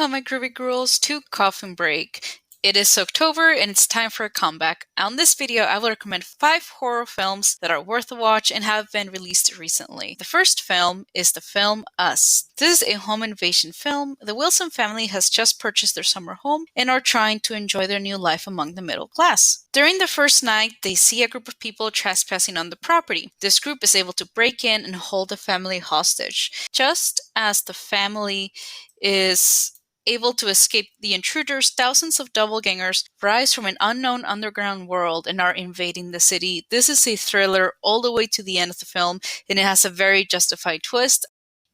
welcome, my groovy girls, to Coffin Break. It is October and it's time for a comeback. On this video, I will recommend 5 horror films that are worth a watch and have been released recently. The first film is the film Us. This is a home invasion film. The Wilson family has just purchased their summer home and are trying to enjoy their new life among the middle class. During the first night, they see a group of people trespassing on the property. This group is able to break in and hold the family hostage. Just as the family is able to escape the intruders, thousands of doppelgangers rise from an unknown underground world and are invading the city. This is a thriller all the way to the end of the film, and it has a very justified twist.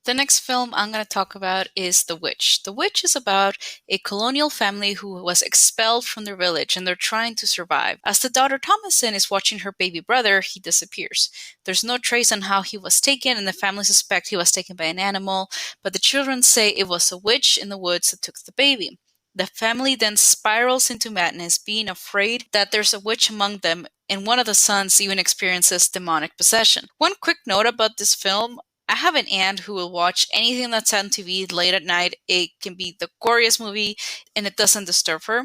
The next film I'm going to talk about is The Witch. The Witch is about a colonial family who was expelled from their village and they're trying to survive. As the daughter Thomason is watching her baby brother, he disappears. There's no trace on how he was taken, and the family suspect he was taken by an animal, but the children say it was a witch in the woods that took the baby. The family then spirals into madness, being afraid that there's a witch among them, and one of the sons even experiences demonic possession. One quick note about this film: I have an aunt who will watch anything that's on TV late at night. It can be the goriest movie and it doesn't disturb her.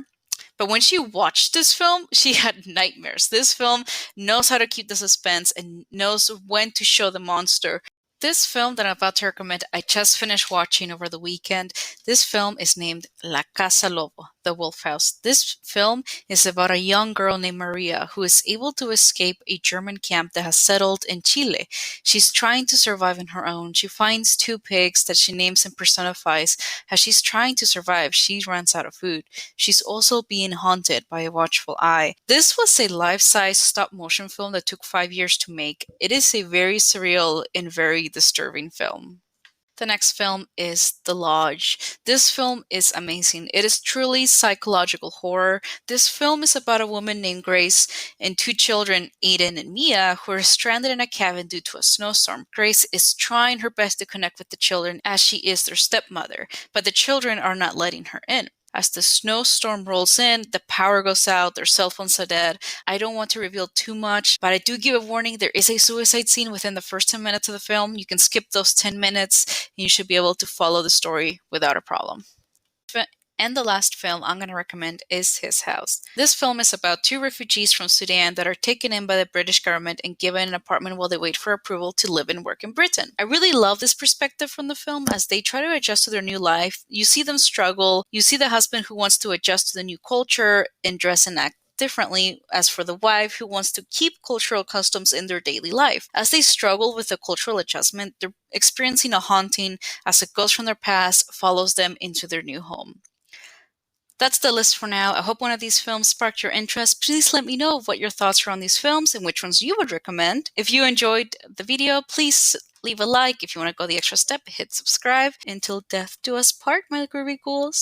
But when she watched this film, she had nightmares. This film knows how to keep the suspense and knows when to show the monster. This film that I'm about to recommend, I just finished watching over the weekend. This film is named La Casa Lobo, the Wolf House. This film is about a young girl named Maria who is able to escape a German camp that has settled in Chile. She's trying to survive on her own. She finds 2 pigs that she names and personifies. As she's trying to survive, she runs out of food. She's also being haunted by a watchful eye. This was a life-size stop-motion film that took 5 years to make. It is a very surreal and very disturbing film. The next film is The Lodge. This film is amazing. It is truly psychological horror. This film is about a woman named Grace and 2 children, Aiden and Mia, who are stranded in a cabin due to a snowstorm. Grace is trying her best to connect with the children as she is their stepmother, but the children are not letting her in. As the snowstorm rolls in, the power goes out, their cell phones are dead. I don't want to reveal too much, but I do give a warning. There is a suicide scene within the first 10 minutes of the film. You can skip those 10 minutes and you should be able to follow the story without a problem. And the last film I'm going to recommend is His House. This film is about 2 refugees from Sudan that are taken in by the British government and given an apartment while they wait for approval to live and work in Britain. I really love this perspective from the film as they try to adjust to their new life. You see them struggle. You see the husband who wants to adjust to the new culture and dress and act differently, as for the wife who wants to keep cultural customs in their daily life. As they struggle with the cultural adjustment, they're experiencing a haunting as a ghost from their past follows them into their new home. That's the list for now. I hope one of these films sparked your interest. Please let me know what your thoughts are on these films and which ones you would recommend. If you enjoyed the video, please leave a like. If you want to go the extra step, hit subscribe. Until death do us part, my groovy ghouls.